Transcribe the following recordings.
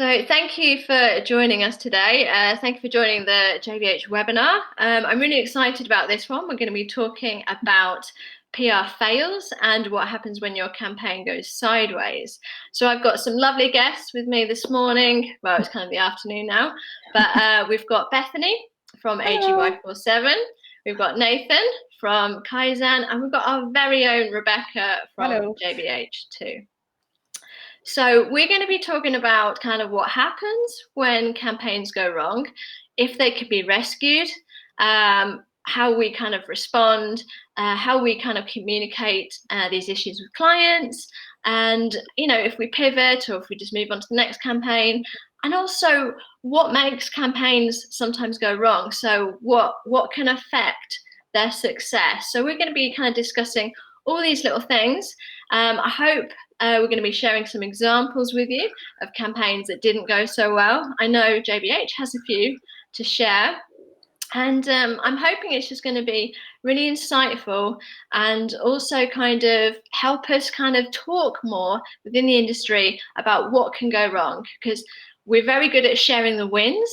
So thank you for joining us today. Thank you for joining the JBH webinar. I'm really excited about this one. We're going to be talking about PR fails and what happens when your campaign goes sideways. So I've got some lovely guests with me this morning. Well, it's kind of the afternoon now, but we've got Bethany from AGY47. We've got Nathan from Kaizen, and we've got our very own Rebecca from JBH too. So we're going to be talking about kind of what happens when campaigns go wrong, if they could be rescued, how we kind of respond, how we kind of communicate these issues with clients, and if we pivot or if we just move on to the next campaign, and also what makes campaigns sometimes go wrong. So what can affect their success. So we're going to be kind of discussing all these little things. I hope we're going to be sharing some examples with you of campaigns that didn't go so well. I know JBH has a few to share. And I'm hoping it's just going to be really insightful and also kind of help us kind of talk more within the industry about what can go wrong. Because we're very good at sharing the wins,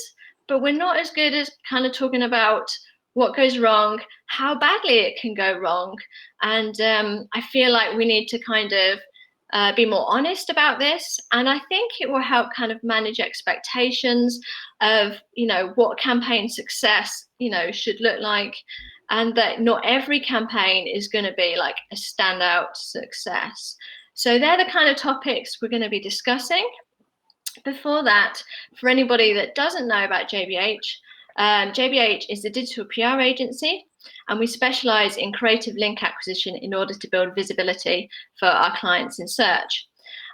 but we're not as good as kind of talking about what goes wrong, how badly it can go wrong. And I feel like we need to kind of be more honest about this. And I think it will help kind of manage expectations of, what campaign success, should look like. And that not every campaign is going to be like a standout success. So they're the kind of topics we're going to be discussing. Before that, for anybody that doesn't know about JBH, JBH is a digital PR agency, and we specialize in creative link acquisition in order to build visibility for our clients in search.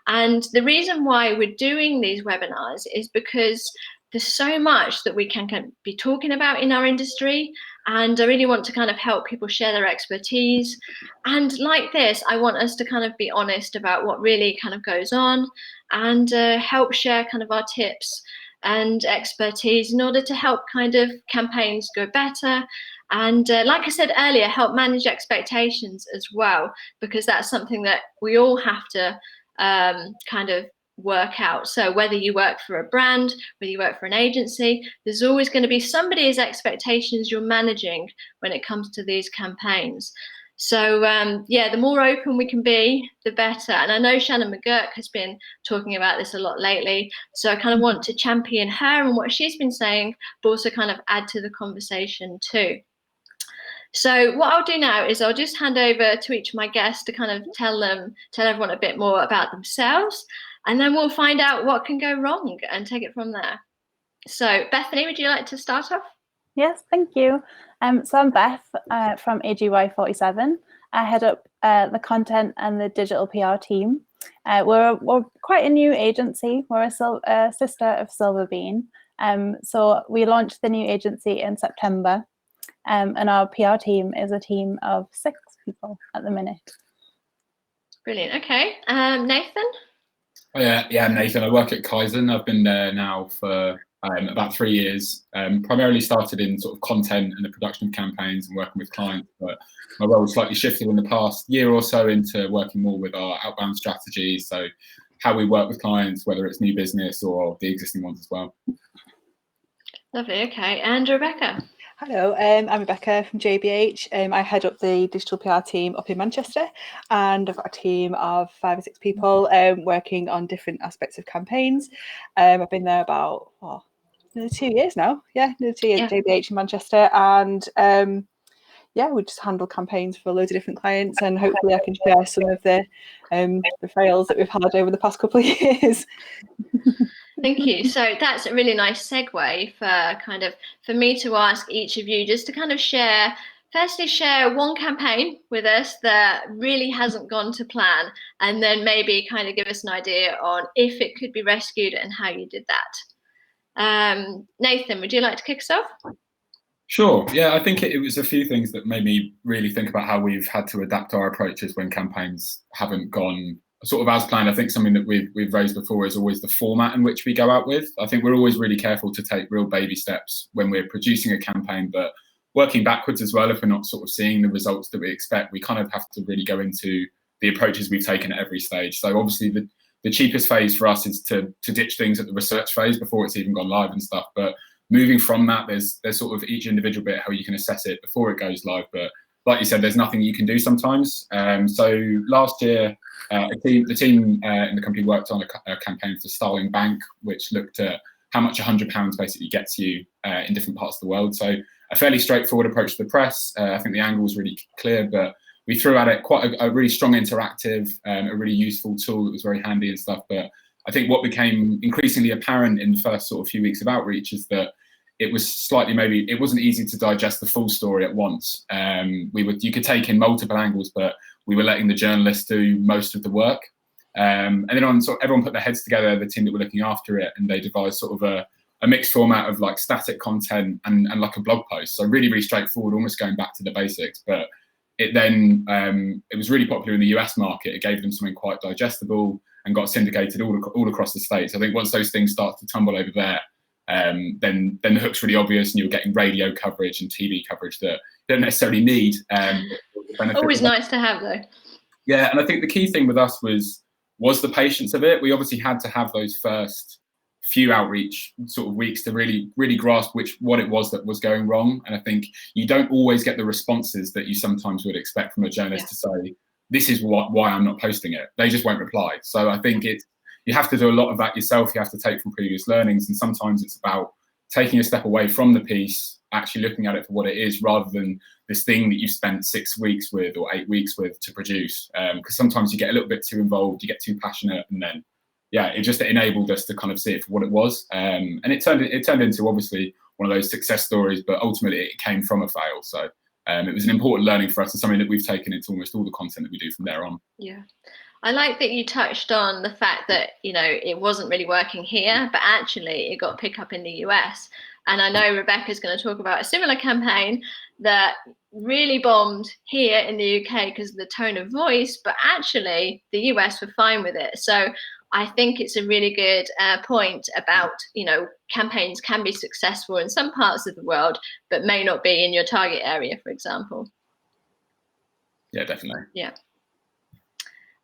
And the reason why we're doing these webinars is because there's so much that we can be talking about in our industry, and I really want to kind of help people share their expertise. And like this, I want us to kind of be honest about what really kind of goes on and help share kind of our tips and expertise in order to help kind of campaigns go better. And like I said earlier, help manage expectations as well, because that's something that we all have to kind of work out. So whether you work for a brand, whether you work for an agency, there's always going to be somebody's expectations you're managing when it comes to these campaigns. So the more open we can be, the better. And I know Shannon McGurk has been talking about this a lot lately. So I kind of want to champion her and what she's been saying, but also kind of add to the conversation too. So what I'll do now is I'll just hand over to each of my guests to kind of tell everyone a bit more about themselves, and then we'll find out what can go wrong and take it from there. So Bethany, would you like to start off? Yes, thank you. So I'm Beth from AGY47. I head up the content and the digital PR team. We're quite a new agency. We're a sister of Silverbean. So we launched the new agency in September, and our PR team is a team of 6 people at the minute. Brilliant. Okay. Nathan? Oh, yeah, I'm Nathan. I work at Kaizen. I've been there now for about 3 years. Primarily started in sort of content and the production of campaigns and working with clients, but my role slightly shifted in the past year or so into working more with our outbound strategies. So how we work with clients, whether it's new business or the existing ones as well. Lovely. Okay. And Rebecca? Hello, I'm Rebecca from JBH. I head up the digital PR team up in Manchester, and I've got a team of 5 or 6 people working on different aspects of campaigns. I've been there about nearly 2 years now. Yeah, nearly 2 years at JBH in Manchester, and we just handle campaigns for loads of different clients, and hopefully I can share some of the fails that we've had over the past couple of years. Thank you. So that's a really nice segue for me to ask each of you just to kind of share one campaign with us that really hasn't gone to plan, and then maybe kind of give us an idea on if it could be rescued and how you did that. Nathan, would you like to kick us off? Sure. Yeah, I think it was a few things that made me really think about how we've had to adapt our approaches when campaigns haven't gone sort of as planned. I think something that we've raised before is always the format in which we go out with. I think we're always really careful to take real baby steps when we're producing a campaign, but working backwards as well. If we're not sort of seeing the results that we expect, we kind of have to really go into the approaches we've taken at every stage. So obviously the the cheapest phase for us is to ditch things at the research phase before it's even gone live and stuff. But moving from that, there's sort of each individual bit how you can assess it before it goes live. But like you said, there's nothing you can do sometimes. So last year, the team in the company worked on a campaign for Starling Bank, which looked at how much £100 basically gets you in different parts of the world. So a fairly straightforward approach to the press. I think the angle was really clear, but we threw at it quite a really strong interactive, a really useful tool that was very handy and stuff. But I think what became increasingly apparent in the first sort of few weeks of outreach is that it was slightly, maybe it wasn't easy to digest the full story at once. You could take in multiple angles, but we were letting the journalists do most of the work. And then everyone put their heads together, the team that were looking after it, and they devised sort of a mixed format of like static content and like a blog post. So really, really straightforward, almost going back to the basics. But it was really popular in the US market. It gave them something quite digestible and got syndicated all across the States. I think once those things start to tumble over there, then the hook's really obvious, and you're getting radio coverage and TV coverage that you don't necessarily need. Always nice to have, though. Yeah, and I think the key thing with us was the patience of it. We obviously had to have those first few outreach sort of weeks to really, really grasp what it was that was going wrong. And I think you don't always get the responses that you sometimes would expect from a journalist to say, this is why I'm not posting it. They just won't reply. So I think you have to do a lot of that yourself. You have to take from previous learnings. And sometimes it's about taking a step away from the piece, actually looking at it for what it is, rather than this thing that you've spent 6 weeks with or 8 weeks with to produce. Because sometimes you get a little bit too involved, you get too passionate, and then, it enabled us to kind of see it for what it was. And it turned into obviously one of those success stories, but ultimately it came from a fail. So it was an important learning for us and something that we've taken into almost all the content that we do from there on. Yeah. I like that you touched on the fact that, it wasn't really working here, but actually it got picked up in the US. And I know Rebecca's going to talk about a similar campaign that really bombed here in the UK because of the tone of voice, but actually the US were fine with it. So I think it's a really good point about, campaigns can be successful in some parts of the world, but may not be in your target area, for example. Yeah, definitely. Yeah.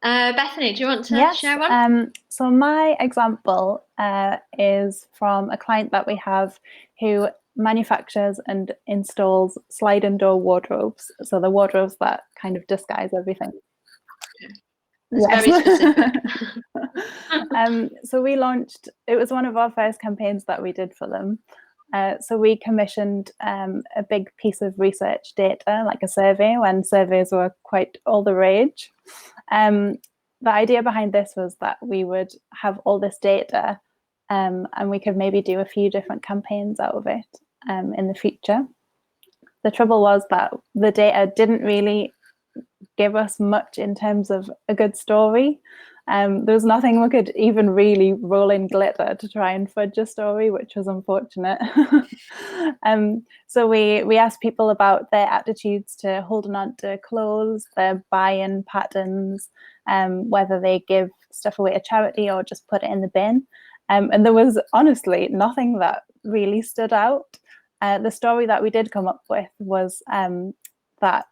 Bethany, do you want to share one? Yes. So my example is from a client that we have who manufactures and installs sliding door wardrobes. So the wardrobes that kind of disguise everything. It's very specific. So we launched, it was one of our first campaigns that we did for them. So we commissioned a big piece of research data, like a survey, when surveys were quite all the rage. The idea behind this was that we would have all this data and we could maybe do a few different campaigns out of it in the future. The trouble was that the data didn't really give us much in terms of a good story. There was nothing we could even really roll in glitter to try and fudge a story, which was unfortunate. So we asked people about their attitudes to holding on to clothes, their buy-in patterns, whether they give stuff away to charity or just put it in the bin. And there was honestly nothing that really stood out. The story that we did come up with was that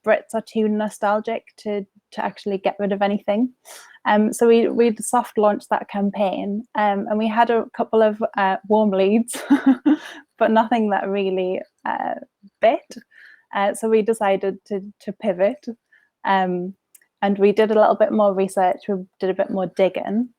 Brits are too nostalgic to actually get rid of anything. So we'd soft launched that campaign and we had a couple of warm leads, but nothing that really bit. So we decided to pivot and we did a little bit more research, we did a bit more digging.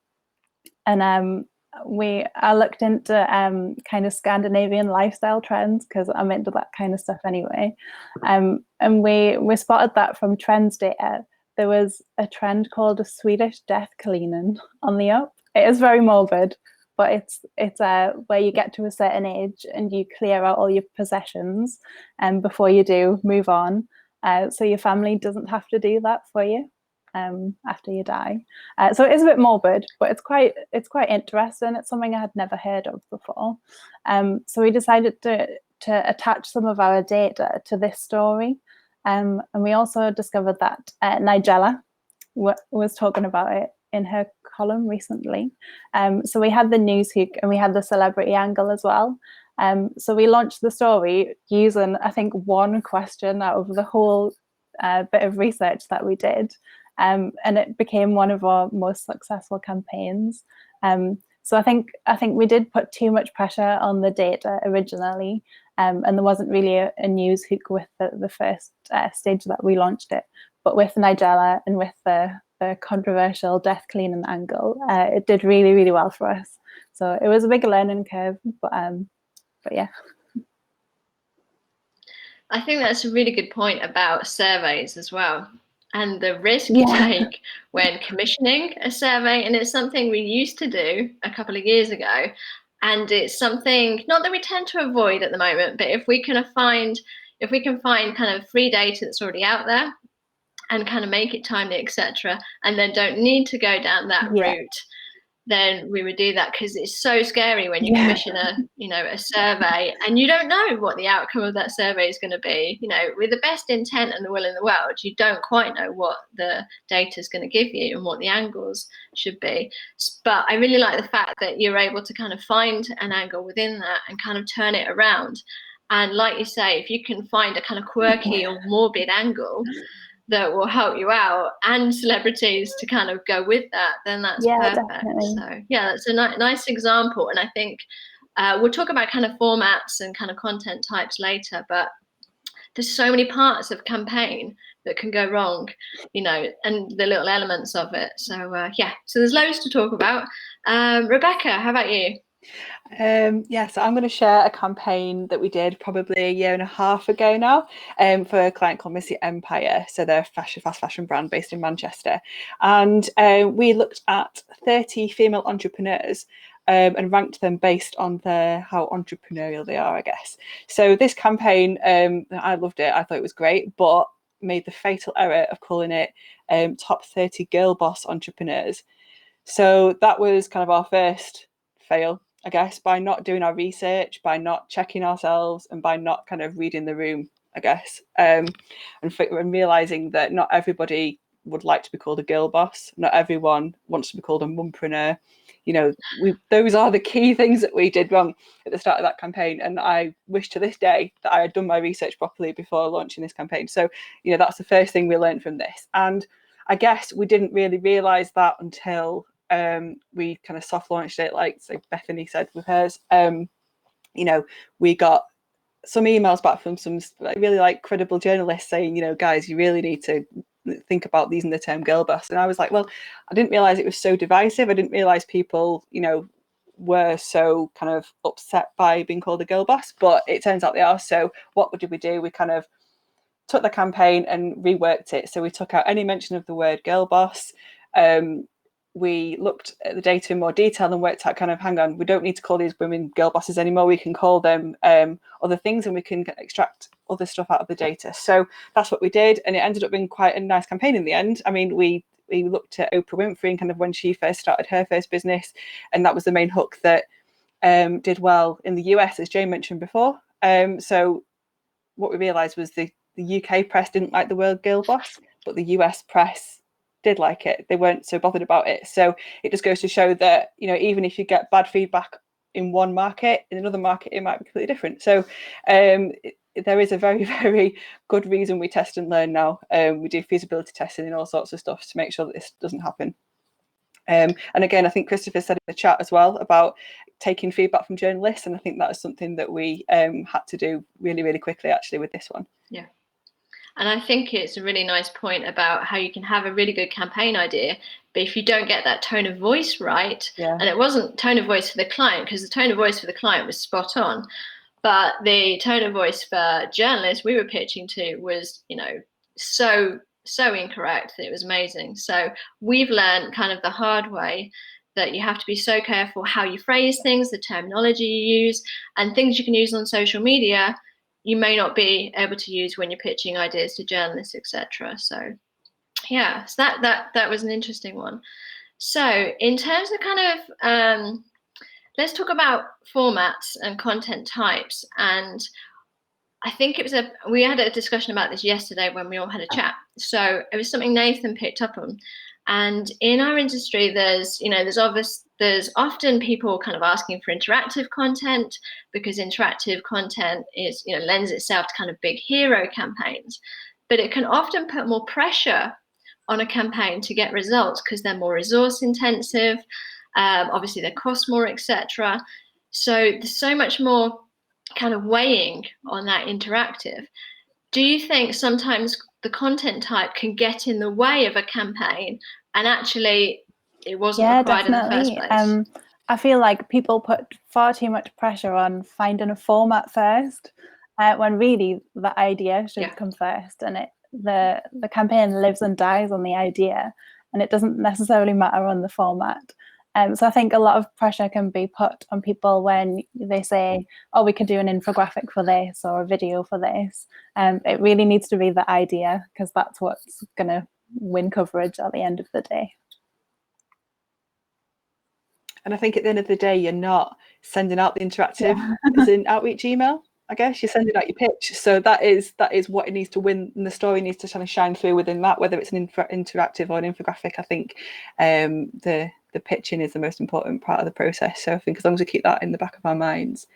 And I looked into kind of Scandinavian lifestyle trends because I'm into that kind of stuff anyway. And we spotted that from trends data, there was a trend called a Swedish death cleaning on the up. It is very morbid, but it's where you get to a certain age and you clear out all your possessions and before you do move on. So your family doesn't have to do that for you after you die. So it is a bit morbid, but it's quite interesting. It's something I had never heard of before. So we decided to attach some of our data to this story. And we also discovered that Nigella was talking about it in her column recently. So we had the news hook and we had the celebrity angle as well. So we launched the story using, I think, one question out of the whole bit of research that we did. and it became one of our most successful campaigns. So I think we did put too much pressure on the data originally, and there wasn't really a news hook with the first stage that we launched it. But with Nigella and with the controversial death cleaning angle, it did really, really well for us. So it was a big learning curve, but yeah. I think that's a really good point about surveys as well, and the risk you take when commissioning a survey. And it's something we used to do a couple of years ago, and it's something not that we tend to avoid at the moment, but if we can find kind of free data that's already out there and kind of make it timely, etc., and then don't need to go down that route, then we would do that, because it's so scary when you commission a survey and you don't know what the outcome of that survey is going to be. With the best intent and the will in the world, you don't quite know what the data is going to give you and what the angles should be. But I really like the fact that you're able to kind of find an angle within that and kind of turn it around. And like you say, if you can find a kind of quirky or morbid angle that will help you out, and celebrities to kind of go with that, then that's perfect. Definitely. So that's a nice example. And I think we'll talk about kind of formats and kind of content types later, but there's so many parts of campaign that can go wrong, and the little elements of it. So so there's loads to talk about. Rebecca, how about you? So I'm going to share a campaign that we did probably a year and a half ago now, for a client called Missy Empire. So they're a fast fashion brand based in Manchester, and we looked at 30 female entrepreneurs and ranked them based on how entrepreneurial they are, I guess. So this campaign, I loved it. I thought it was great, but made the fatal error of calling it top 30 girl boss entrepreneurs. So that was kind of our first fail, I guess, by not doing our research, by not checking ourselves, and by not kind of reading the room, I guess, and realizing that not everybody would like to be called a girl boss. Not everyone wants to be called a mumpreneur. Those are the key things that we did wrong at the start of that campaign. And I wish to this day that I had done my research properly before launching this campaign. So, that's the first thing we learned from this. And I guess we didn't really realize that until we kind of soft launched it, like Bethany said with hers. We got some emails back from some really credible journalists saying, guys, you really need to think about using the term girl boss. And I was like, well, I didn't realize it was so divisive. I didn't realize people, were so kind of upset by being called a girl boss, but it turns out they are. So what did we do? We kind of took the campaign and reworked it. So we took out any mention of the word girl boss. We looked at the data in more detail and worked out hang on, we don't need to call these women girl bosses anymore. We can call them other things, and we can extract other stuff out of the data. So that's what we did. And it ended up being quite a nice campaign in the end. I mean, we looked at Oprah Winfrey and kind of when she first started her first business. And that was the main hook that did well in the US, as Jane mentioned before. So what we realized was the UK press didn't like the word girl boss, but the US press did like it. They weren't so bothered about it. So it just goes to show that, even if you get bad feedback in one market, in another market, it might be completely different. So there is a very, very good reason we test and learn now. We do feasibility testing and all sorts of stuff to make sure that this doesn't happen. And again, I think Christopher said in the chat as well about taking feedback from journalists. And I think that is something that we had to do really, really quickly, actually, with this one. Yeah. And I think it's a really nice point about how you can have a really good campaign idea, but if you don't get that tone of voice right, and it wasn't tone of voice for the client, because the tone of voice for the client was spot on, but the tone of voice for journalists we were pitching to was, so incorrect that it was amazing. So we've learned kind of the hard way that you have to be so careful how you phrase things, the terminology you use, and things you can use on social media you may not be able to use when you're pitching ideas to journalists, etc. So yeah, so that was an interesting one. So in terms of kind of let's talk about formats and content types. And I think we had a discussion about this yesterday when we all had a chat. So it was something Nathan picked up on. And in our industry, there's often people kind of asking for interactive content, because interactive content is, lends itself to kind of big hero campaigns, but it can often put more pressure on a campaign to get results because they're more resource intensive, obviously they cost more, etc. So there's so much more kind of weighing on that interactive. Do you think sometimes the content type can get in the way of a campaign and actually it wasn't required in the first place? I feel like people put far too much pressure on finding a format first, when really the idea should come first, and the campaign lives and dies on the idea, and it doesn't necessarily matter on the format. So I think a lot of pressure can be put on people when they say, oh, we could do an infographic for this or a video for this. It really needs to be the idea, because that's what's going to win coverage at the end of the day. And I think at the end of the day, you're not sending out the interactive as an outreach email. I guess you're sending out your pitch. So that is what it needs to win, and the story needs to kind of shine through within that, whether it's an interactive or an infographic. I think the pitching is the most important part of the process. So I think as long as we keep that in the back of our minds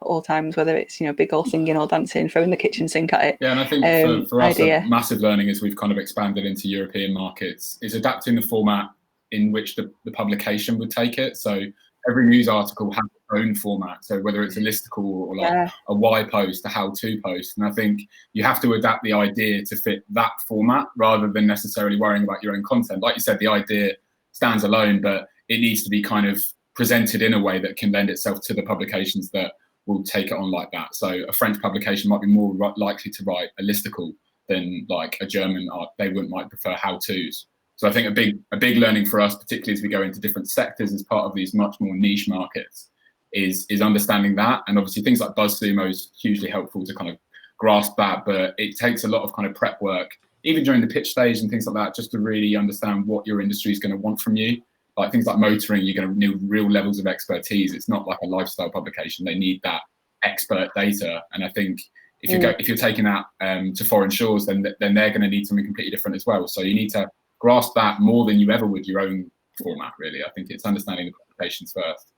at all times, whether it's big old singing or dancing, throwing the kitchen sink at it. Yeah, and I think for us, a massive learning as we've kind of expanded into European markets is adapting the format in which the publication would take it. So every news article has its own format. So whether it's a listicle or like a why post, a how-to post, and I think you have to adapt the idea to fit that format rather than necessarily worrying about your own content. Like you said, the idea stands alone, but it needs to be kind of presented in a way that can lend itself to the publications that will take it on like that. So a French publication might be more likely to write a listicle than like a German they might prefer how-tos. So I think a big learning for us, particularly as we go into different sectors as part of these much more niche markets, is understanding that. And obviously things like BuzzSumo is hugely helpful to kind of grasp that, but it takes a lot of kind of prep work, even during the pitch stage and things like that, just to really understand what your industry is going to want from you. Like things like motoring, you're going to need real levels of expertise. It's not like a lifestyle publication. They need that expert data. And I think if you're taking that to foreign shores, then they're going to need something completely different as well. So you need to grasp that more than you ever would your own format, really. I think it's understanding the publications first.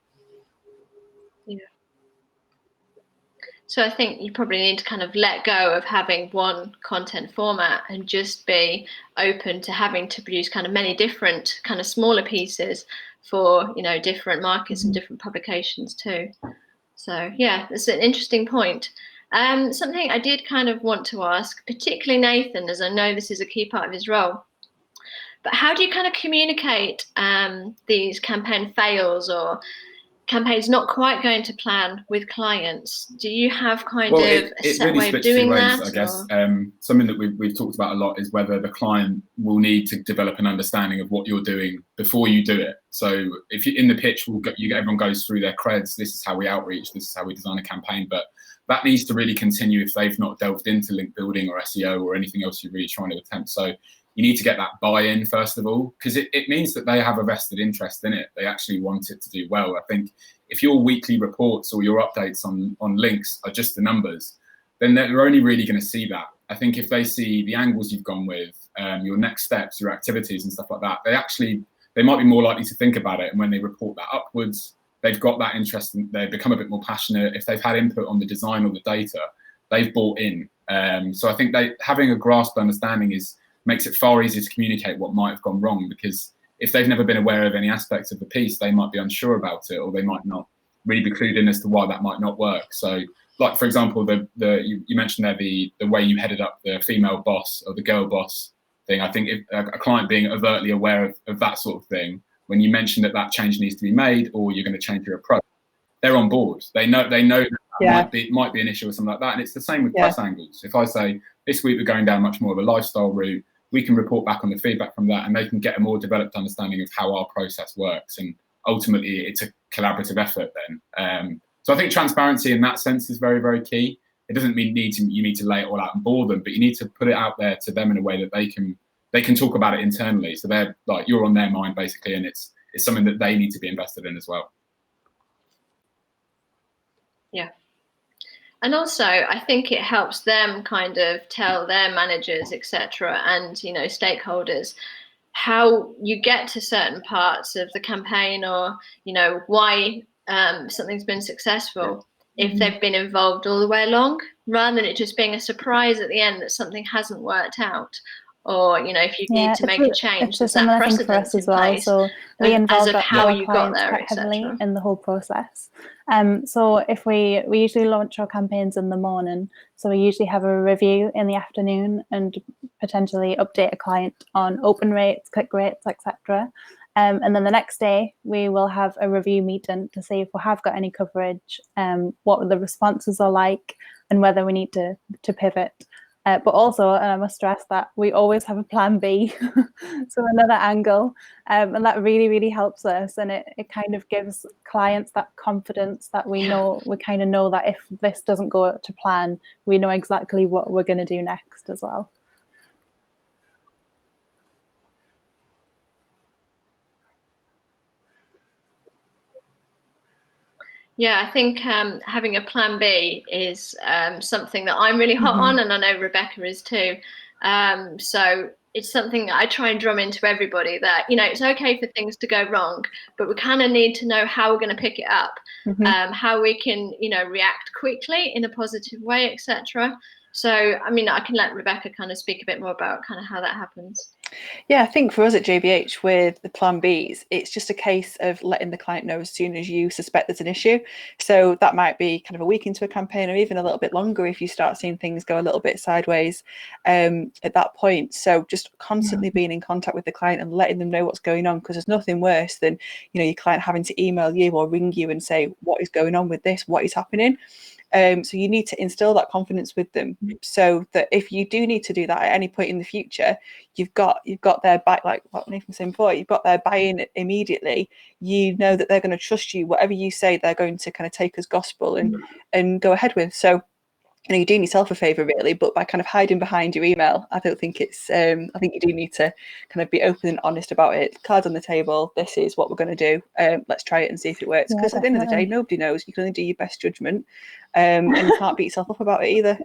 Yeah. So I think you probably need to kind of let go of having one content format and just be open to having to produce kind of many different kind of smaller pieces for, different markets and different publications too. So yeah, it's an interesting point. Something I did kind of want to ask, particularly Nathan, as I know this is a key part of his role, but how do you kind of communicate these campaign fails or campaigns not quite going to plan with clients? Do you have kind of a set really way of doing ways, that? I guess. Something that we've talked about a lot is whether the client will need to develop an understanding of what you're doing before you do it. So if you in the pitch, everyone goes through their creds. This is how we outreach. This is how we design a campaign. But that needs to really continue if they've not delved into link building or SEO or anything else you're really trying to attempt. So you need to get that buy-in first of all, because it means that they have a vested interest in it. They actually want it to do well. I think if your weekly reports or your updates on links are just the numbers, then they're only really going to see that. I think if they see the angles you've gone with, your next steps, your activities and stuff like that, they might be more likely to think about it. And when they report that upwards, they've got that interest and they become a bit more passionate. If they've had input on the design or the data, they've bought in. So I think having a grasped understanding makes it far easier to communicate what might have gone wrong, because if they've never been aware of any aspects of the piece, they might be unsure about it, or they might not really be clued in as to why that might not work. So, like for example, you mentioned there the way you headed up the female boss or the girl boss thing. I think if a client being overtly aware of that sort of thing, when you mention that change needs to be made or you're going to change your approach, they're on board. They know that might be an issue or something like that. And it's the same with press angles. If I say this week we're going down much more of a lifestyle route, we can report back on the feedback from that, and they can get a more developed understanding of how our process works. And ultimately, it's a collaborative effort then. So I think transparency in that sense is very, very key. It doesn't mean you need to lay it all out and bore them, but you need to put it out there to them in a way that they can talk about it internally. So they're like, you're on their mind basically, and it's something that they need to be invested in as well. Yeah. And also, I think it helps them kind of tell their managers, etc., and stakeholders how you get to certain parts of the campaign, or why something's been successful if they've been involved all the way along, rather than it just being a surprise at the end that something hasn't worked out, or if you need to make a change, it's a there's that similar thing for precedence us as in well. place So we as involve of how our you got clients there, quite heavily etc. in the whole process. So if we usually launch our campaigns in the morning, so we usually have a review in the afternoon and potentially update a client on open rates, click rates, etc. And then the next day we will have a review meeting to see if we have got any coverage, what the responses are like, and whether we need to pivot. But also, and I must stress that we always have a plan B, so another angle, and that really, really helps us. And it kind of gives clients that confidence that we kind of know that if this doesn't go to plan, we know exactly what we're going to do next as well. Yeah, I think having a plan B is something that I'm really hot on, and I know Rebecca is too. So it's something that I try and drum into everybody that, it's okay for things to go wrong, but we kind of need to know how we're going to pick it up, how we can, react quickly in a positive way, etc. So, I mean, I can let Rebecca kind of speak a bit more about kind of how that happens. Yeah, I think for us at JBH with the plan Bs, it's just a case of letting the client know as soon as you suspect there's an issue. So that might be kind of a week into a campaign, or even a little bit longer if you start seeing things go a little bit sideways at that point. So just constantly being in contact with the client and letting them know what's going on, because there's nothing worse than your client having to email you or ring you and say, what is going on with this, what is happening. So you need to instill that confidence with them, so that if you do need to do that at any point in the future, you've got their back, like what Nathan was saying before, you've got their buy-in immediately. You know that they're going to trust you. Whatever you say, they're going to kind of take as gospel and go ahead with. So you're doing yourself a favor really, but by kind of hiding behind your email, I don't think it's I think you do need to kind of be open and honest about it. Cards on the table, this is what we're going to do, let's try it and see if it works, because at the end of the day, nobody knows. You can only do your best judgment, and you can't beat yourself up about it either.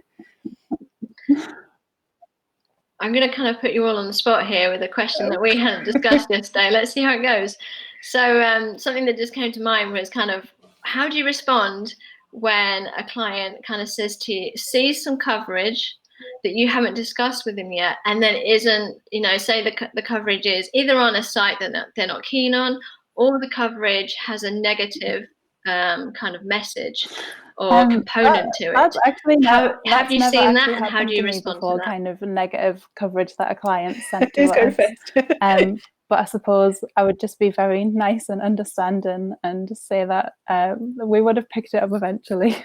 I'm going to kind of put you all on the spot here with a question that we hadn't discussed yesterday. Let's see how it goes. So something that just came to mind was kind of, how do you respond when a client kind of says to you, sees some coverage that you haven't discussed with them yet, and then isn't, say the coverage is either on a site that they're not keen on, or the coverage has a negative kind of message or component to it. That's actually have you seen that, and how do you respond to that? Kind of negative coverage that a client sent to us. But I suppose I would just be very nice and understanding and say that we would have picked it up eventually.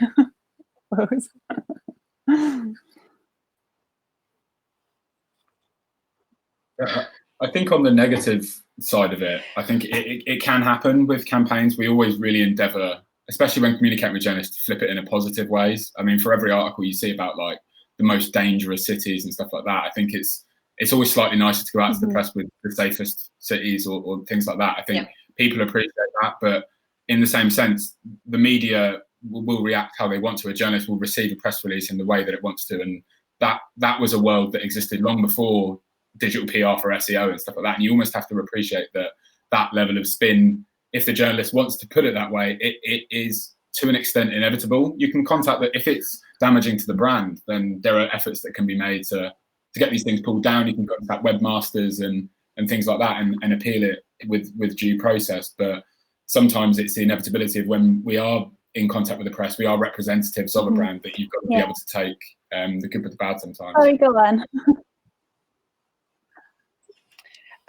I think on the negative side of it, I think it can happen with campaigns. We always really endeavour, especially when communicating with journalists, to flip it in a positive ways. I mean, for every article you see about like the most dangerous cities and stuff like that, I think it's always slightly nicer to go out to the press with the safest cities or things like that. I think people appreciate that, but in the same sense, the media will react how they want to. A journalist will receive a press release in the way that it wants to, and that was a world that existed long before digital PR for SEO and stuff like that. And you almost have to appreciate that level of spin. If the journalist wants to put it that way, it is to an extent inevitable. You can contact that if it's damaging to the brand, then there are efforts that can be made to get these things pulled down. You can contact webmasters and things like that and appeal it with due process. But sometimes it's the inevitability of when we are in contact with the press, we are representatives of a brand, that you've got to be able to take the good with the bad sometimes. Sorry, go on.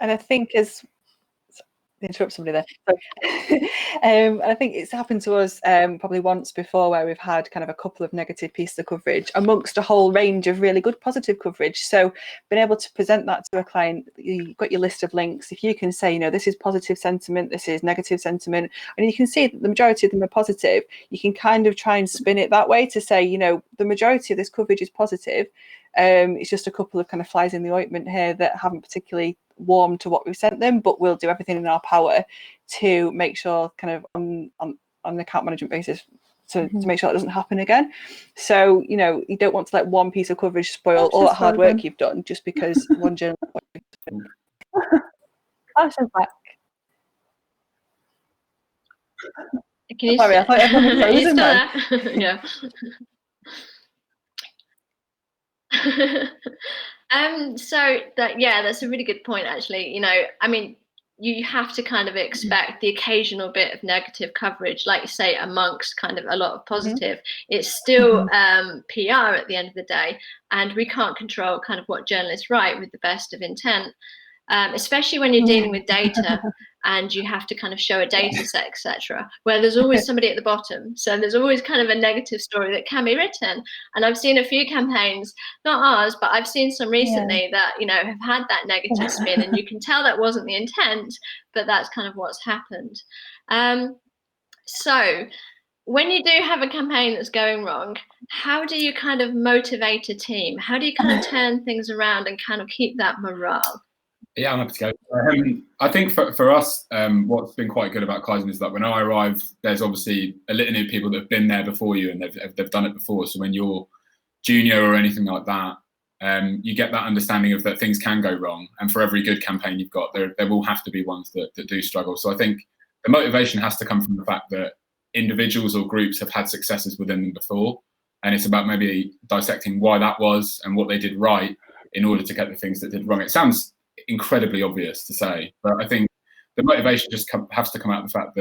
And I think interrupt somebody there. I think it's happened to us probably once before, where we've had kind of a couple of negative pieces of coverage amongst a whole range of really good positive coverage. So being able to present that to a client, you've got your list of links. If you can say, this is positive sentiment, this is negative sentiment, and you can see that the majority of them are positive, you can kind of try and spin it that way to say, the majority of this coverage is positive. It's just a couple of kind of flies in the ointment here that haven't particularly warmed to what we've sent them, but we'll do everything in our power to make sure, kind of on an account management basis, to make sure that doesn't happen again. So you don't want to let one piece of coverage spoil all that hard work you've done just because one journalist. Ash is back. Sorry, I thought everyone was frozen then. Yeah. So that's a really good point, actually. You know, I mean, you have to kind of expect the occasional bit of negative coverage, like you say, amongst kind of a lot of positive. It's still PR at the end of the day, and we can't control kind of what journalists write with the best of intent, especially when you're dealing with data and you have to kind of show a data set, etc., where there's always somebody at the bottom. So there's always kind of a negative story that can be written. And I've seen a few campaigns, not ours, but I've seen some recently that, you know, have had that negative spin, and you can tell that wasn't the intent, but that's kind of what's happened. So when you do have a campaign that's going wrong, how do you kind of motivate a team? How do you kind of turn things around and kind of keep that morale? Yeah, I'm happy to go. I think for us, what's been quite good about Kaizen is that when I arrive, there's obviously a litany of people that have been there before you and they've done it before. So when you're junior or anything like that, you get that understanding of that things can go wrong. And for every good campaign you've got, there will have to be ones that do struggle. So I think the motivation has to come from the fact that individuals or groups have had successes within them before. And it's about maybe dissecting why that was and what they did right in order to get the things that did wrong. It sounds incredibly obvious to say, but I think the motivation just has to come out of the fact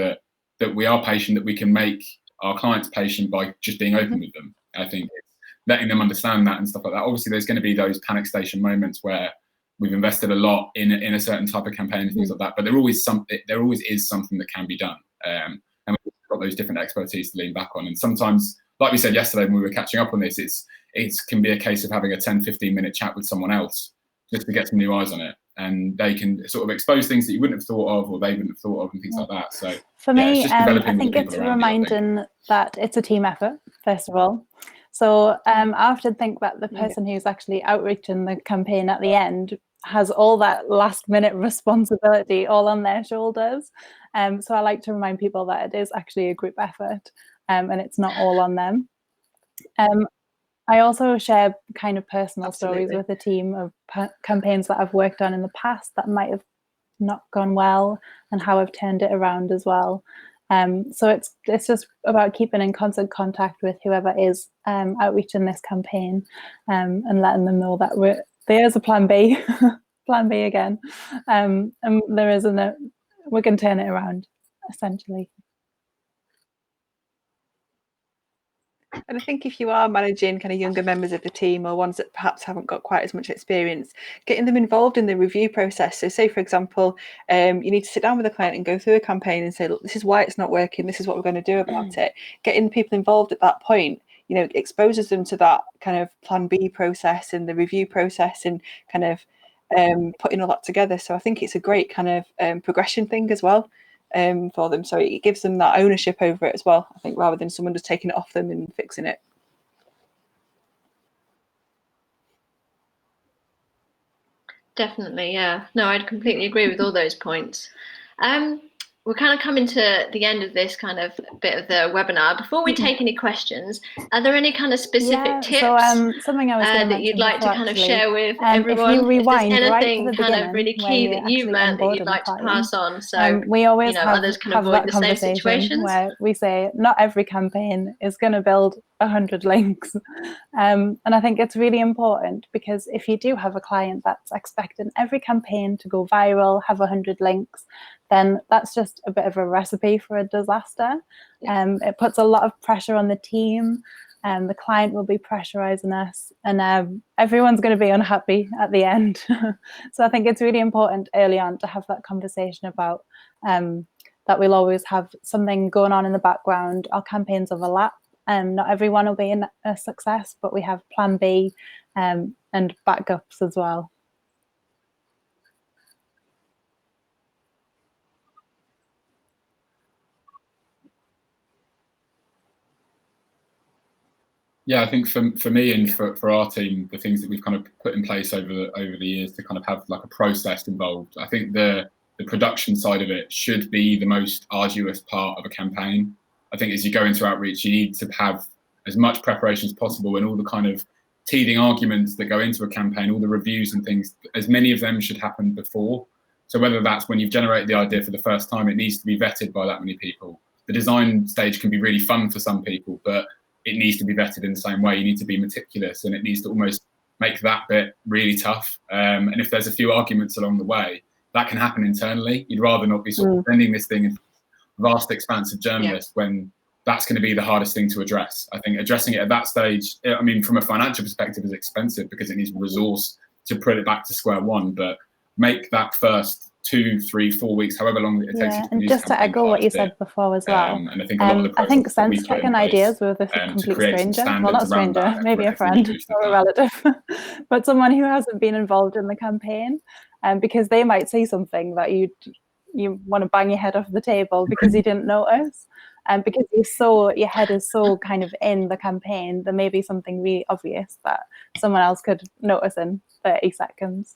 that we are patient, that we can make our clients patient by just being open with them. I think it's letting them understand that and stuff like that. Obviously, there's going to be those panic station moments where we've invested a lot in a certain type of campaign and things like that, but there always is something that can be done, and we've got those different expertise to lean back on. And sometimes, like we said yesterday when we were catching up on this, it can be a case of having a 10-15 minute chat with someone else just to get some new eyes on it, and they can sort of expose things that you wouldn't have thought of or they wouldn't have thought of and things like that. So for me, I think it's reminding that it's a team effort, first of all. So I often think that the person who's actually outreaching the campaign at the end has all that last minute responsibility all on their shoulders. So I like to remind people that it is actually a group effort, and it's not all on them. I also share kind of personal stories with the team of campaigns that I've worked on in the past that might have not gone well and how I've turned it around as well. So it's just about keeping in constant contact with whoever is outreaching this campaign, and letting them know that there is a plan B, plan B again, and there isn't we can turn it around, essentially. And I think if you are managing kind of younger members of the team or ones that perhaps haven't got quite as much experience, getting them involved in the review process. So say, for example, you need to sit down with a client and go through a campaign and say, look, this is why it's not working. This is what we're going to do about it. Getting people involved at that point, you know, exposes them to that kind of plan B process and the review process and kind of putting all that together. So I think it's a great kind of progression thing as well. For them, so it gives them that ownership over it as well, I think, rather than someone just taking it off them and fixing it. Definitely, yeah. No, I'd completely agree with all those points. We're kind of coming to the end of this kind of bit of the webinar. Before we take any questions, are there any kind of specific tips something I was that you'd like to kind of share with everyone? If you rewind if there's right anything to the kind of really key that you've learned that you'd like to pass on, so we always others can avoid the same situations. Where we say not every campaign is going to build 100 links, and I think it's really important, because if you do have a client that's expecting every campaign to go viral, have 100 links, then that's just a bit of a recipe for a disaster. It puts a lot of pressure on the team, and the client will be pressurizing us, and everyone's going to be unhappy at the end. So I think it's really important early on to have that conversation about that we'll always have something going on in the background. Our campaigns overlap, and not everyone will be a success, but we have plan B and backups as well. Yeah, I think for me and for our team, the things that we've kind of put in place over the years to kind of have like a process involved. I think the production side of it should be the most arduous part of a campaign. I think as you go into outreach, you need to have as much preparation as possible, and all the kind of teething arguments that go into a campaign, all the reviews and things, as many of them should happen before. So whether that's when you've generated the idea for the first time, it needs to be vetted by that many people. The design stage can be really fun for some people, but it needs to be vetted in the same way. You need to be meticulous, and it needs to almost make that bit really tough. And if there's a few arguments along the way, that can happen internally. You'd rather not be sort of sending this thing in vast expanse of journalists when that's going to be the hardest thing to address. I think addressing it at that stage, I mean, from a financial perspective, is expensive because it needs resource to put it back to square one. But make that first 2, 3, 4 weeks, however long it takes you to and just to echo what you said before as well. And I think a lot of the I think processes sense checking ideas with a complete stranger, well, not a stranger, maybe a friend or a relative, but someone who hasn't been involved in the campaign, because they might say something that you want to bang your head off the table because you didn't notice. And because your head is so kind of in the campaign, there may be something really obvious that someone else could notice in 30 seconds.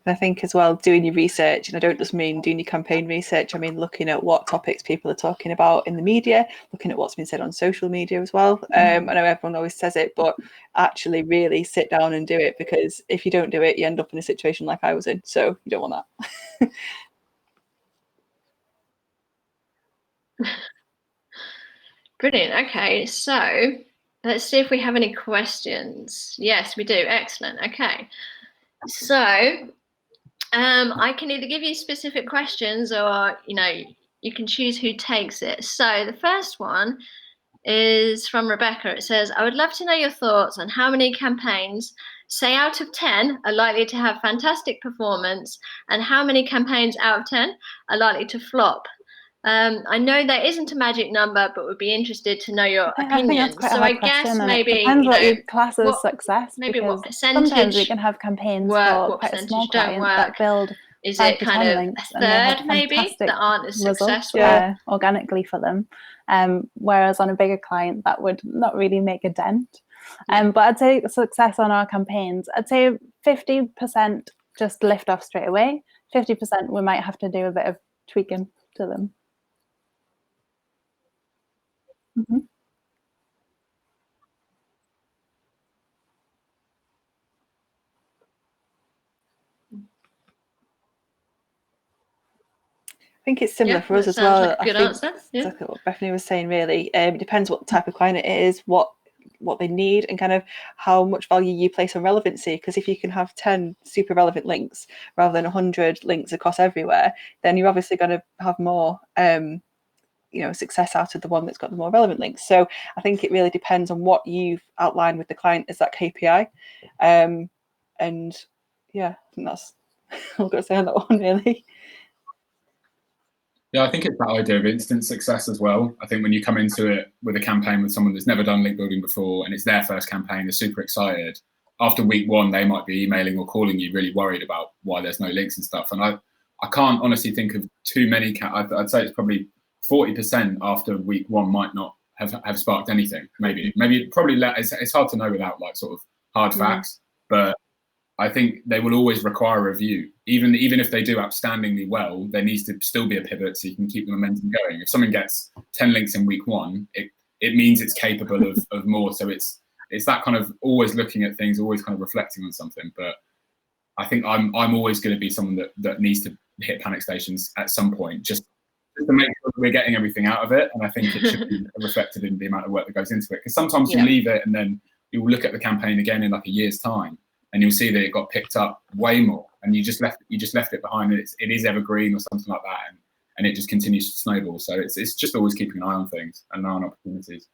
And I think as well, doing your research, and I don't just mean doing your campaign research, I mean looking at what topics people are talking about in the media, looking at what's been said on social media as well. I know everyone always says it, but actually really sit down and do it, because if you don't do it, you end up in a situation like I was in. So you don't want that. Brilliant. Okay, so let's see if we have any questions. Yes, we do. Excellent. Okay, so I can either give you specific questions, or you can choose who takes it. So the first one is from Rebecca. It says, I would love to know your thoughts on how many campaigns, say out of 10, are likely to have fantastic performance, and how many campaigns out of 10 are likely to flop. I know there isn't a magic number, but would be interested to know your opinion. So I guess maybe it depends what you class as success. Maybe what sometimes percentage we can have campaigns work, for what quite a percentage small don't client work. that build Is 5 it to kind 10 of links, a and they have third maybe fantastic that aren't as results, successful? organically for them. Whereas on a bigger client, that would not really make a dent. But I'd say success on our campaigns, I'd say 50% just lift off straight away. 50% we might have to do a bit of tweaking to them. I think it's similar for us as well. Like a good answer. Exactly what Bethany was saying, really. It depends what type of client it is, what they need, and kind of how much value you place on relevancy. Because if you can have 10 super relevant links rather than 100 links across everywhere, then you're obviously going to have more success out of the one that's got the more relevant links. So I think it really depends on what you've outlined with the client as that KPI. And yeah, I think that's all I've got to say on that one, really. Yeah, I think it's that idea of instant success as well. I think when you come into it with a campaign with someone that's never done link building before, and it's their first campaign, they're super excited. After week 1, they might be emailing or calling you really worried about why there's no links and stuff. And I can't honestly think of too many. I'd say it's probably 40% after week 1 might not have sparked anything. Maybe probably it's hard to know without like sort of hard facts, but I think they will always require a review. Even if they do outstandingly well, there needs to still be a pivot so you can keep the momentum going. If someone gets 10 links in week 1, it means it's capable of more. So it's that kind of always looking at things, always kind of reflecting on something. But I think I'm always going to be someone that needs to hit panic stations at some point, just to make sure that we're getting everything out of it. And I think it should be reflected in the amount of work that goes into it. Because sometimes you leave it and then you'll look at the campaign again in like a year's time, and you'll see that it got picked up way more, and you just left it behind. And it is evergreen or something like that, and it just continues to snowball. So it's just always keeping an eye on things and an eye on opportunities.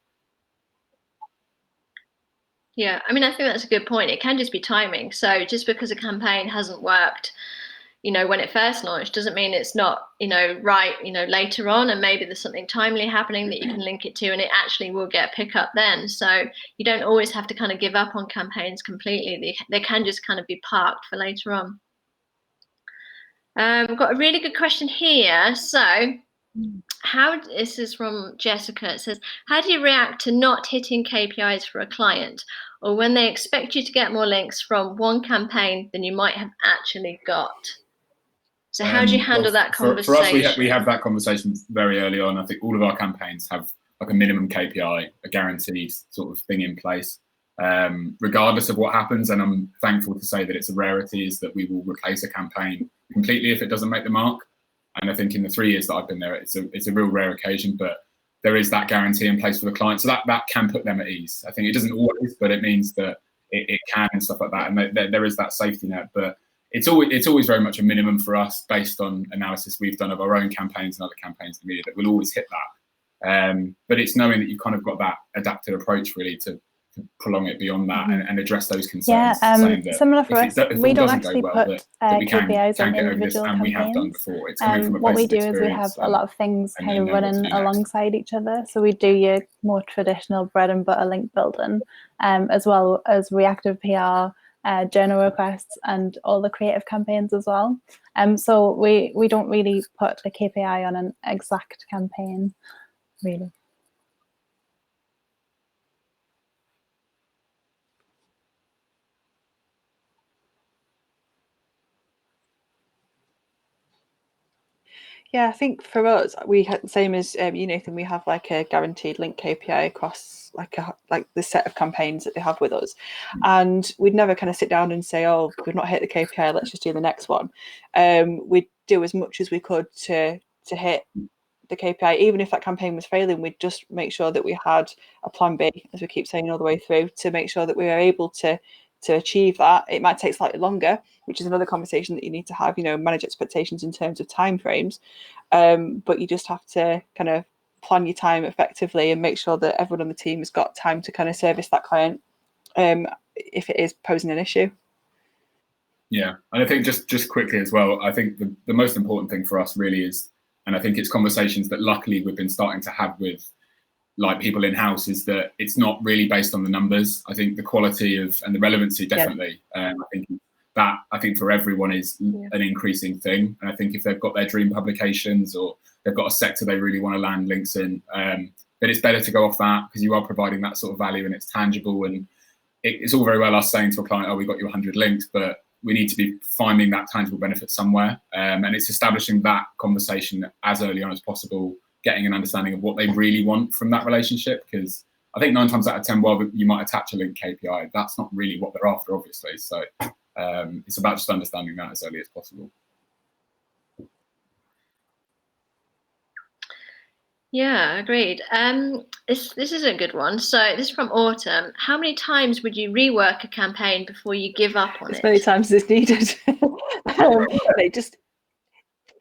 Yeah, I mean, I think that's a good point. It can just be timing. So just because a campaign hasn't worked, when it first launched, doesn't mean it's not, right, later on, and maybe there's something timely happening that you can link it to, and it actually will get pick up then. So you don't always have to kind of give up on campaigns completely. They can just kind of be parked for later on. We've got a really good question here. So this is from Jessica. It says, how do you react to not hitting KPIs for a client, or when they expect you to get more links from one campaign than you might have actually got? So how do you handle that conversation? For us, we have that conversation very early on. I think all of our campaigns have like a minimum KPI, a guaranteed sort of thing in place, regardless of what happens. And I'm thankful to say that it's a rarity is that we will replace a campaign completely if it doesn't make the mark. And I think in the 3 years that I've been there, it's a real rare occasion, but there is that guarantee in place for the client. So that can put them at ease. I think it doesn't always, but it means that it can and stuff like that. And there is that safety net, but it's always very much a minimum for us based on analysis we've done of our own campaigns and other campaigns in the media that we'll always hit that. But it's knowing that you've kind of got that adaptive approach really to prolong it beyond that and address those concerns. Yeah, similar for us. We don't actually put KPIs on individual campaigns. We have done before. It's coming from a what place we do of is we have a lot of things and kind of know what's running being asked. alongside each other. So we do your more traditional bread and butter link building, as well as reactive PR, journal requests, and all the creative campaigns as well. So we don't really put a KPI on an exact campaign, really. Yeah, I think for us, we had the same as you, Nathan. We have like a guaranteed link KPI across like the set of campaigns that they have with us, and we'd never kind of sit down and say, "Oh, we've not hit the KPI. Let's just do the next one." We'd do as much as we could to hit the KPI, even if that campaign was failing. We'd just make sure that we had a plan B, as we keep saying all the way through, to make sure that we were able to achieve that. It might take slightly longer, which is another conversation that you need to have, manage expectations in terms of timeframes. But you just have to kind of plan your time effectively and make sure that everyone on the team has got time to kind of service that client if it is posing an issue. Yeah, and I think just quickly as well, I think the most important thing for us really is, and I think it's conversations that luckily we've been starting to have with like people in-house, is that it's not really based on the numbers. I think the quality and the relevancy definitely. I think for everyone is an increasing thing. And I think if they've got their dream publications or they've got a sector they really want to land links in, then it's better to go off that, because you are providing that sort of value and it's tangible. And it's all very well us saying to a client, "Oh, we got you 100 links," but we need to be finding that tangible benefit somewhere. And it's establishing that conversation as early on as possible, getting an understanding of what they really want from that relationship. Because I think 9 times out of 10, well, you might attach a link KPI. That's not really what they're after, obviously. So it's about just understanding that as early as possible. Yeah, agreed. This is a good one. So this is from Autumn. How many times would you rework a campaign before you give up on it? As many times as needed.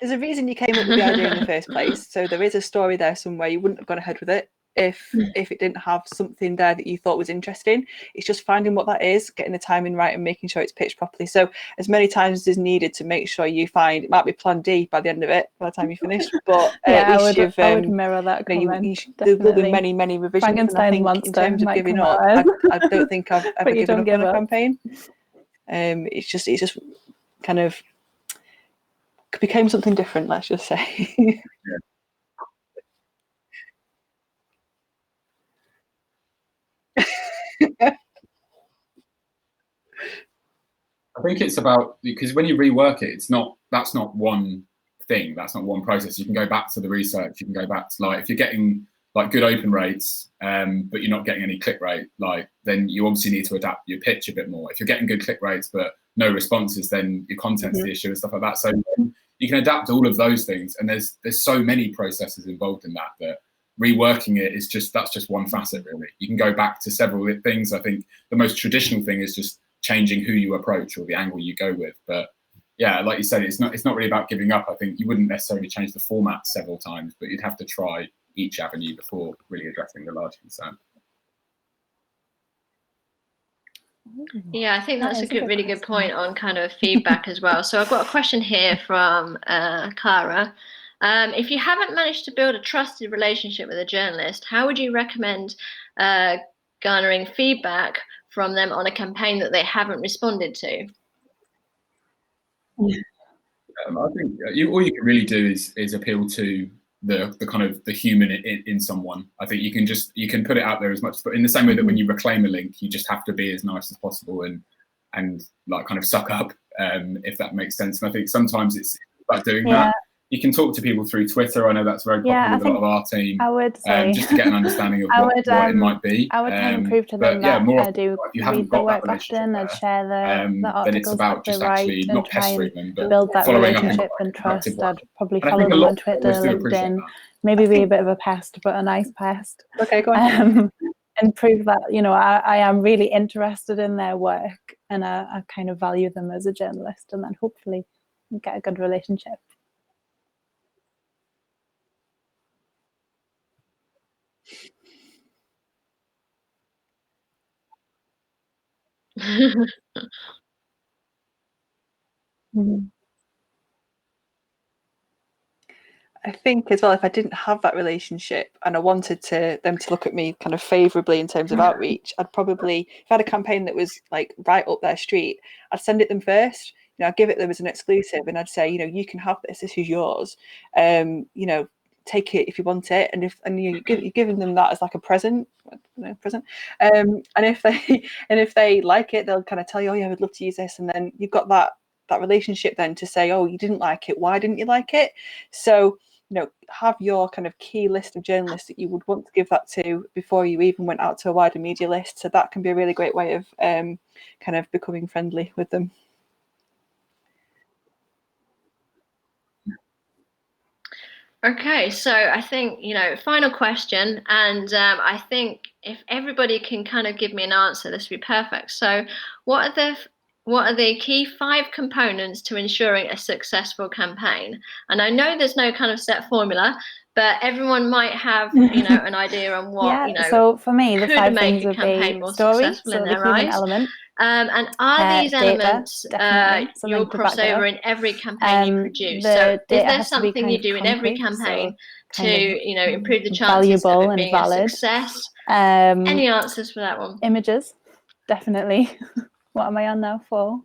There's a reason you came up with the idea in the first place. So there is a story there somewhere. You wouldn't have gone ahead with it if it didn't have something there that you thought was interesting. It's just finding what that is, getting the timing right, and making sure it's pitched properly. So as many times as needed to make sure you find, it might be plan D by the end of it, by the time you finish. But I would mirror that comment. There will be many revisions. And I think in terms of giving up, I don't think I've ever given up on a campaign. It's just kind of became something different, let's just say. I think it's about, because when you rework it, that's not one thing, that's not one process. You can go back to the research, you can go back to, like, if you're getting like good open rates, but you're not getting any click rate, like, then you obviously need to adapt your pitch a bit more. If you're getting good click rates but no responses, then your content's the issue and stuff like that. So you can adapt all of those things, and there's so many processes involved in that reworking it is that's just one facet, really. You can go back to several things. I think the most traditional thing is just changing who you approach or the angle you go with. But yeah, like you said, it's not really about giving up. I think you wouldn't necessarily change the format several times, but you'd have to try each avenue before really addressing the large concern. Yeah, I think that's a really good point on kind of feedback as well. So I've got a question here from Clara. If you haven't managed to build a trusted relationship with a journalist, how would you recommend garnering feedback from them on a campaign that they haven't responded to? I think all you can really do is appeal to the kind of the human in someone. I think you can put it out there as much, but in the same way that when you reclaim a link, you just have to be as nice as possible and like kind of suck up, if that makes sense. And I think sometimes it's about doing that. you can talk to people through Twitter. I know that's very popular with a lot of our team. I would say just to get an understanding of what it might be. I would kind of prove to them that I do read the work often and share the articles it's about that they just write actually and not try and pestering them, build that following up relationship and trust. I'd probably follow them on Twitter, LinkedIn, maybe be a bit of a pest, but a nice pest. Okay, go on. And prove that, you know, I am really interested in their work and I kind of value them as a journalist, and then hopefully get a good relationship. Mm-hmm. I think as well, if I didn't have that relationship and I wanted them to look at me kind of favourably in terms of outreach, I'd probably, if I had a campaign that was like right up their street, I'd send it them first. You know, I'd give it them as an exclusive, and I'd say, you know, you can have this. This is yours. You know, take it if you want it. And you're giving them that as like a present. And if they like it, they'll kind of tell you, oh yeah, I would love to use this. And then you've got that relationship then to say, oh, you didn't like it. Why didn't you like it? So, you know, have your kind of key list of journalists that you would want to give that to before you even went out to a wider media list. So that can be a really great way of kind of becoming friendly with them. Okay, so I think, you know, final question, and I think if everybody can kind of give me an answer, this would be perfect. So what are the key 5 components to ensuring a successful campaign? And I know there's no kind of set formula, but everyone might have, you know, an idea on what, you know, so for me, the 5 could things make a would campaign be more story, successful so in the their human eyes. element. And are these Data, elements you'll cross over in every campaign you produce? So is there something you do in every campaign to, you know, improve the chances of it being a success? Any answers for that one? Images, definitely. What am I on now for?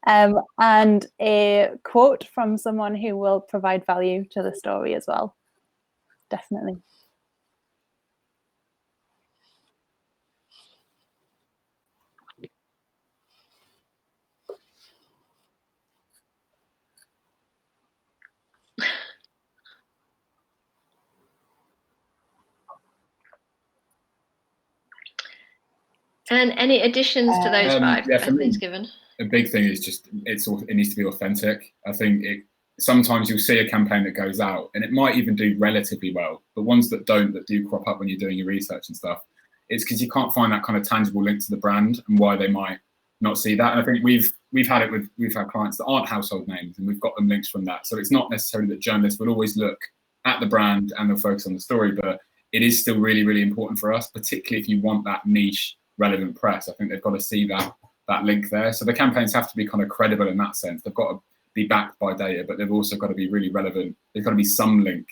And a quote from someone who will provide value to the story as well. Definitely. And any additions to those 5 Bethlyn's given? A big thing is just it needs to be authentic. I think sometimes you'll see a campaign that goes out and it might even do relatively well, but ones that do crop up when you're doing your research and stuff, it's because you can't find that kind of tangible link to the brand and why they might not see that. And I think we've had clients that aren't household names and we've got them links from that. So it's not necessarily that journalists will always look at the brand and they'll focus on the story, but it is still really, really important for us, particularly if you want that niche relevant press. I think they've got to see that link there. So the campaigns have to be kind of credible in that sense. They've got to be backed by data, but they've also got to be really relevant. There's got to be some link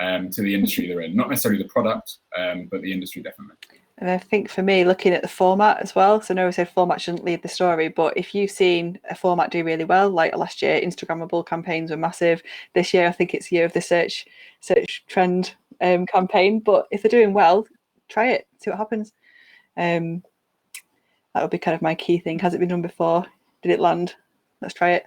to the industry they're in. Not necessarily the product, but the industry definitely. And I think for me, looking at the format as well. So I know I said format shouldn't lead the story, but if you've seen a format do really well, like last year, Instagrammable campaigns were massive. This year, I think it's year of the search trend campaign. But if they're doing well, try it, see what happens. That would be kind of my key thing. Has it been done before? Did it land? Let's try it.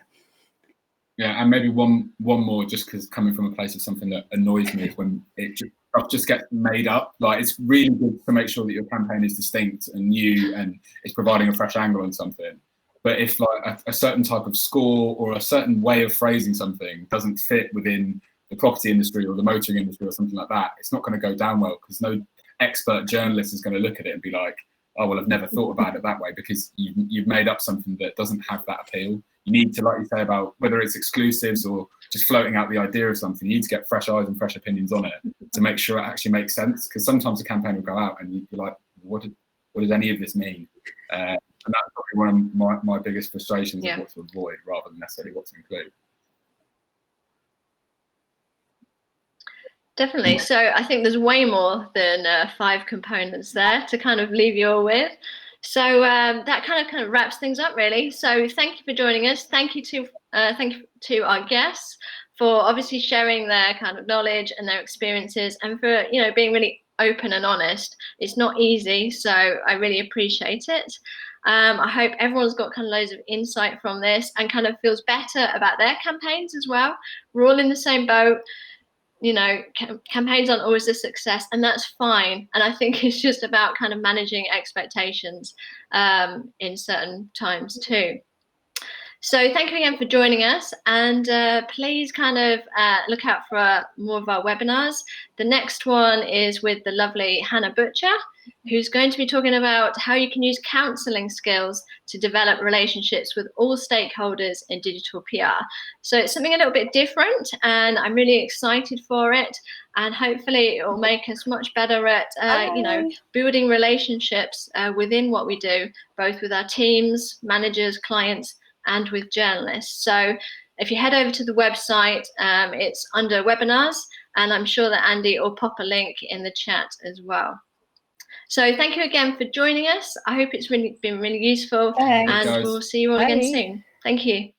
Yeah, and maybe one more, just because coming from a place of something that annoys me is when stuff just gets made up. Like, it's really good to make sure that your campaign is distinct and new and it's providing a fresh angle on something. But if like a certain type of score or a certain way of phrasing something doesn't fit within the property industry or the motoring industry or something like that, it's not going to go down well, because no expert journalist is going to look at it and be like, oh, well, I've never thought about it that way, because you've made up something that doesn't have that appeal. You need to, like you say, about whether it's exclusives or just floating out the idea of something, you need to get fresh eyes and fresh opinions on it to make sure it actually makes sense. Because sometimes a campaign will go out and you're like, what does any of this mean? And that's probably one of my biggest frustrations of what to avoid rather than necessarily what to include. Definitely. So I think there's way more than 5 components there to kind of leave you all with. So that kind of wraps things up, really. So thank you for joining us. Thank you to our guests for obviously sharing their kind of knowledge and their experiences, and for being really open and honest. It's not easy, so I really appreciate it. I hope everyone's got kind of loads of insight from this and kind of feels better about their campaigns as well. We're all in the same boat. You know, campaigns aren't always a success, and that's fine. And I think it's just about kind of managing expectations in certain times too. So thank you again for joining us, and please kind of look out for more of our webinars. The next one is with the lovely Hannah Butcher, who's going to be talking about how you can use counselling skills to develop relationships with all stakeholders in digital PR. So it's something a little bit different, and I'm really excited for it. And hopefully it will make us much better at, you know, building relationships within what we do, both with our teams, managers, clients, and with journalists. So if you head over to the website, it's under webinars, and I'm sure that Andy will pop a link in the chat as well. So thank you again for joining us. I hope it's been really useful. Thanks. And we'll see you all again soon. Thank you.